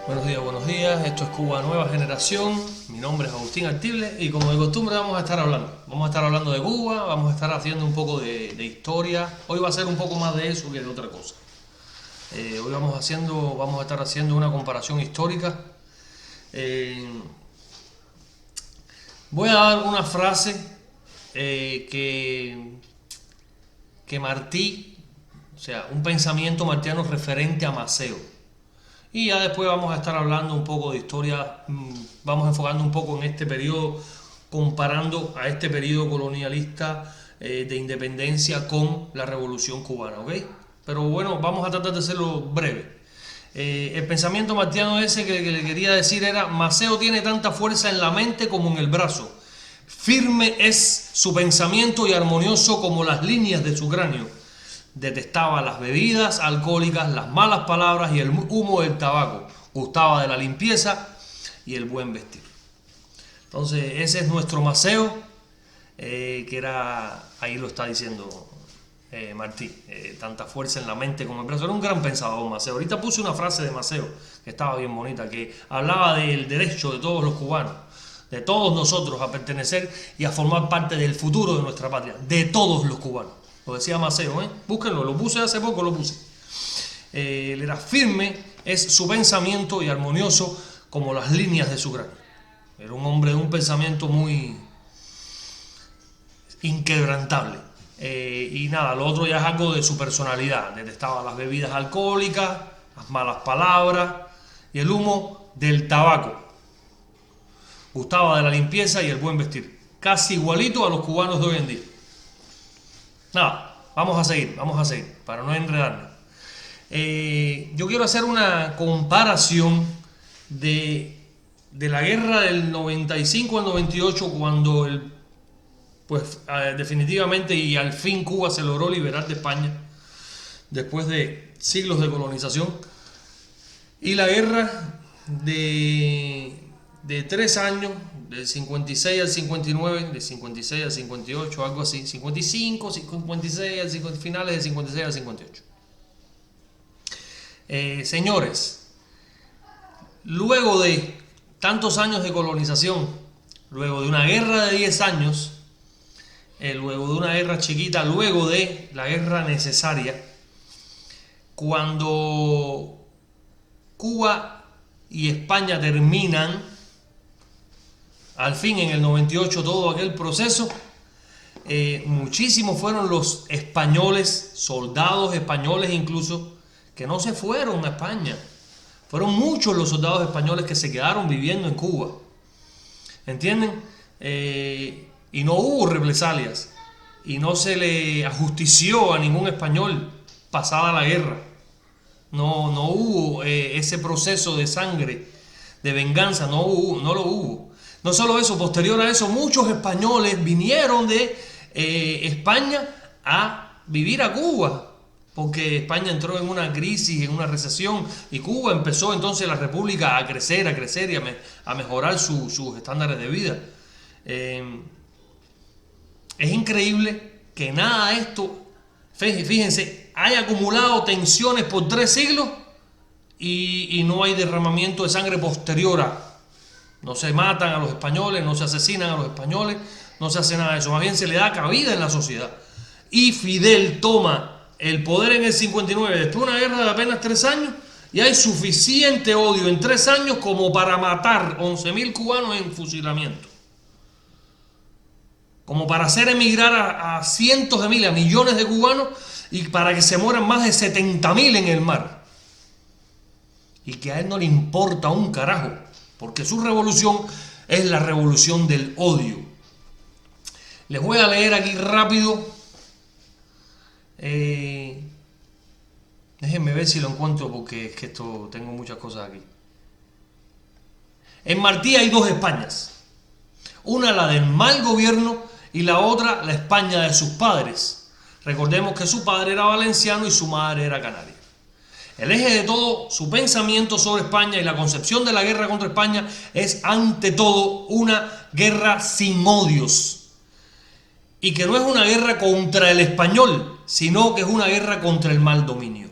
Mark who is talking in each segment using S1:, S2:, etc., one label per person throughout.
S1: Buenos días, esto es Cuba Nueva Generación, mi nombre es Agustín Artible y como de costumbre vamos a estar hablando de Cuba, vamos a estar haciendo un poco de historia, hoy va a ser un poco más de eso que de otra cosa. Hoy vamos a estar haciendo una comparación histórica. Voy a dar una frase que Martí, o sea, un pensamiento martiano referente a Maceo. Y ya después vamos a estar hablando un poco de historia, vamos enfocando un poco en este periodo, comparando a este periodo colonialista de independencia con la Revolución Cubana, ¿ok? Pero bueno, vamos a tratar de hacerlo breve. El pensamiento martiano ese que le quería decir era: Maceo tiene tanta fuerza en la mente como en el brazo. Firme es su pensamiento y armonioso como las líneas de su cráneo. Detestaba las bebidas alcohólicas, las malas palabras y el humo del tabaco. Gustaba de la limpieza y el buen vestir. Entonces ese es nuestro Maceo, que era, ahí lo está diciendo Martí, tanta fuerza en la mente como en el brazo. Era un gran pensador Maceo. Ahorita puse una frase de Maceo que estaba bien bonita, que hablaba del derecho de todos los cubanos, de todos nosotros, a pertenecer y a formar parte del futuro de nuestra patria, de todos los cubanos. Lo decía Maceo, búsquenlo, lo puse hace poco, lo puse. Él era firme, es su pensamiento y armonioso como las líneas de su cráneo. Era un hombre de un pensamiento muy inquebrantable. Y nada, lo otro ya es algo de su personalidad. Detestaba las bebidas alcohólicas, las malas palabras y el humo del tabaco. Gustaba de la limpieza y el buen vestir. Casi igualito a los cubanos de hoy en día. Nada, vamos a seguir, para no enredarnos. Yo quiero hacer una comparación de la guerra del 95 al 98, cuando definitivamente y al fin Cuba se logró liberar de España, después de siglos de colonización, y la guerra de 3 años, del 56 al 59, de 56 al 58, algo así, 55, 56, finales del 56 al 58. Señores, luego de tantos años de colonización, luego de una guerra de 10 años, luego de una guerra chiquita, luego de la guerra necesaria, cuando Cuba y España terminan al fin en el 98 todo aquel proceso, muchísimos fueron los españoles, soldados españoles incluso, que no se fueron a España. Fueron muchos los soldados españoles que se quedaron viviendo en Cuba. ¿Entienden? Y no hubo represalias. Y no se le ajustició a ningún español pasada la guerra. No hubo ese proceso de sangre, de venganza, no lo hubo. No solo eso, posterior a eso, muchos españoles vinieron de España a vivir a Cuba, porque España entró en una crisis, en una recesión, y Cuba empezó entonces la república a crecer y a mejorar sus estándares de vida. Es increíble que nada de esto, fíjense, haya acumulado tensiones por 3 siglos y no hay derramamiento de sangre posterior a. No se matan a los españoles, no se asesinan a los españoles, no se hace nada de eso. Más bien se le da cabida en la sociedad. Y Fidel toma el poder en el 59, después de una guerra de apenas 3 años, y hay suficiente odio en 3 años como para matar 11.000 cubanos en fusilamiento. Como para hacer emigrar a cientos de miles, a millones de cubanos, y para que se mueran más de 70.000 en el mar. Y que a él no le importa un carajo, porque su revolución es la revolución del odio. Les voy a leer aquí rápido. Déjenme ver si lo encuentro, porque es que tengo muchas cosas aquí. En Martí hay 2 Españas. Una la del mal gobierno y la otra la España de sus padres. Recordemos que su padre era valenciano y su madre era canaria. El eje de todo su pensamiento sobre España y la concepción de la guerra contra España es ante todo una guerra sin odios. Y que no es una guerra contra el español, sino que es una guerra contra el mal dominio.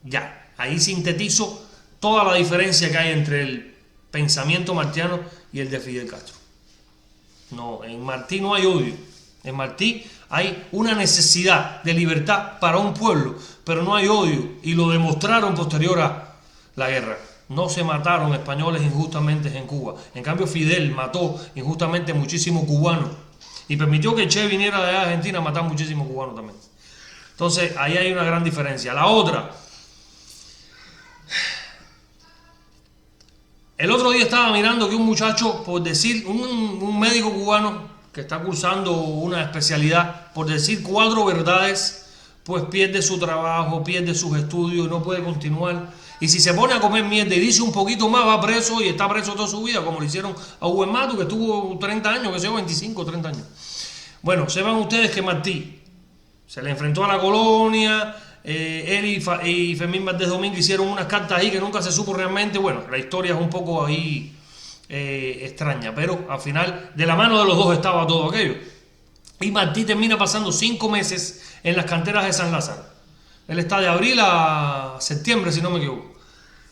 S1: Ya, ahí sintetizo toda la diferencia que hay entre el pensamiento martiano y el de Fidel Castro. No, en Martí no hay odio. En Martí hay una necesidad de libertad para un pueblo, pero no hay odio, y lo demostraron posterior a la guerra. No se mataron españoles injustamente en Cuba. En cambio, Fidel mató injustamente muchísimos cubanos y permitió que Che viniera de Argentina a matar muchísimos cubanos también. Entonces, ahí hay una gran diferencia. La otra, el otro día estaba mirando que un muchacho, por decir, un médico cubano que está cursando una especialidad, por decir 4 verdades, pues pierde su trabajo, pierde sus estudios, no puede continuar. Y si se pone a comer mierda y dice un poquito más, va preso, y está preso toda su vida, como le hicieron a Hugo Mato, que estuvo 30 años, que se 25 o 30 años. Bueno, sepan ustedes que Martí se le enfrentó a la colonia. Él y Fermín Valdés Domínguez hicieron unas cartas ahí que nunca se supo realmente. Bueno, la historia es un poco ahí extraña, pero al final de la mano de los dos estaba todo aquello. Y Martí termina pasando 5 meses en las canteras de San Lázaro. Él está de abril a septiembre, si no me equivoco.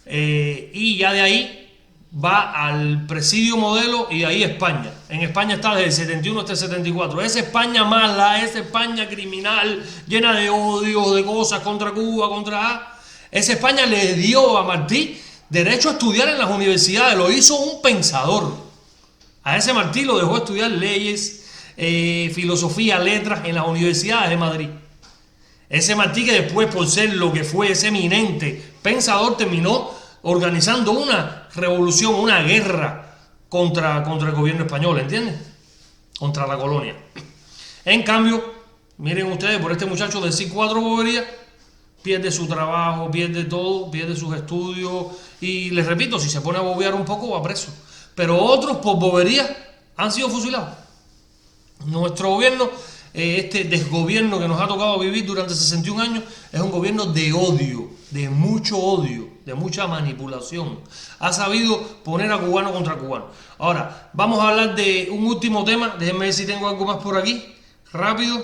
S1: Y ya de ahí va al Presidio Modelo y de ahí a España. En España está desde el 71 hasta el 74. Esa España mala, esa España criminal, llena de odio, de cosas contra Cuba, contra... Esa España le dio a Martí derecho a estudiar en las universidades, lo hizo un pensador. A ese Martí lo dejó estudiar leyes, filosofía, letras en las universidades de Madrid. Ese Martí que después, por ser lo que fue ese eminente pensador, terminó organizando una revolución, una guerra contra el gobierno español, ¿entienden? Contra la colonia. En cambio, miren ustedes, por este muchacho decir 4 boberías, pierde su trabajo, pierde todo, pierde sus estudios, y les repito, si se pone a bobear un poco va preso. Pero otros por boberías han sido fusilados. Nuestro gobierno, este desgobierno que nos ha tocado vivir durante 61 años, es un gobierno de odio, de mucho odio, de mucha manipulación. Ha sabido poner a cubano contra cubano. Ahora, vamos a hablar de un último tema. Déjenme ver si tengo algo más por aquí. Rápido.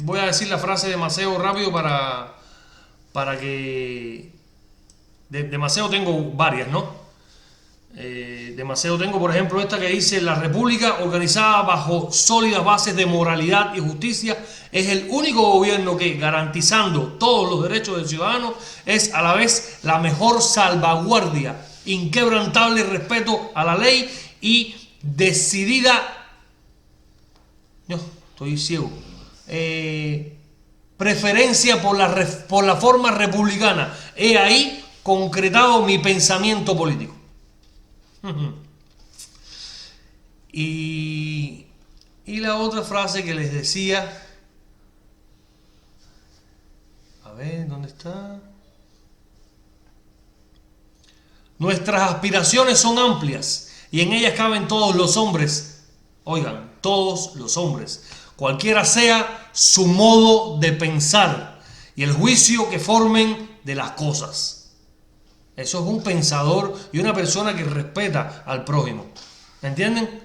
S1: Voy a decir la frase de Maceo rápido para que... De Maceo tengo varias, ¿no? De Maceo tengo, por ejemplo, esta que dice: la república organizada bajo sólidas bases de moralidad y justicia es el único gobierno que, garantizando todos los derechos del ciudadano, es a la vez la mejor salvaguardia, inquebrantable respeto a la ley y decidida, no, estoy ciego, preferencia por la forma republicana. He ahí concretado mi pensamiento político. Y la otra frase que les decía, a ver, ¿dónde está? Nuestras aspiraciones son amplias y en ellas caben todos los hombres. Oigan, todos los hombres, cualquiera sea su modo de pensar y el juicio que formen de las cosas. Eso es un pensador y una persona que respeta al prójimo. ¿Me entienden?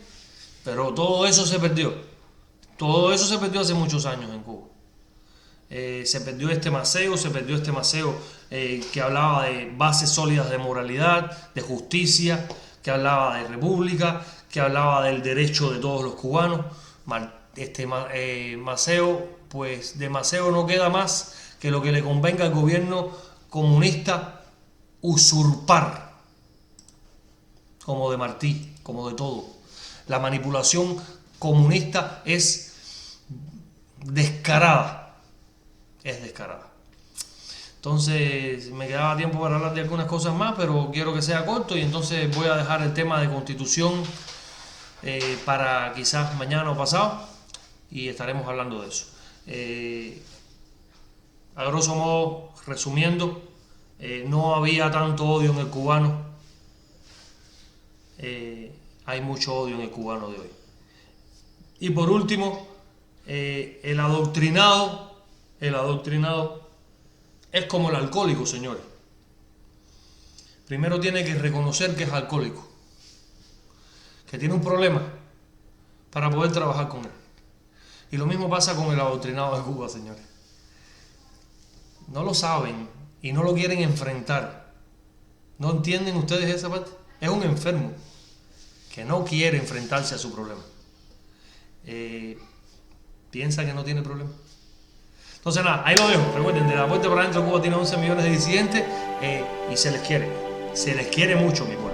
S1: Pero todo eso se perdió. Todo eso se perdió hace muchos años en Cuba. Se perdió este Maceo, que hablaba de bases sólidas de moralidad, de justicia, que hablaba de república, que hablaba del derecho de todos los cubanos. Maceo, pues de Maceo no queda más que lo que le convenga al gobierno comunista usurpar, como de Martí, como de todo. La manipulación comunista es descarada, Entonces me quedaba tiempo para hablar de algunas cosas más, pero quiero que sea corto, y entonces voy a dejar el tema de constitución para quizás mañana o pasado, y estaremos hablando de eso. A grosso modo, resumiendo, no había tanto odio en el cubano. Hay mucho odio en el cubano de hoy. Y por último, el adoctrinado es como el alcohólico, señores. Primero tiene que reconocer que es alcohólico, que tiene un problema, para poder trabajar con él. Y lo mismo pasa con el adoctrinado de Cuba, señores. no lo saben y no lo quieren enfrentar. ¿No entienden ustedes esa parte? Es un enfermo que no quiere enfrentarse a su problema. Piensa que no tiene problema. Entonces nada, ahí lo dejo. Recuerden, de la puerta para adentro Cuba tiene 11 millones de disidentes y se les quiere. Se les quiere mucho, mi pueblo.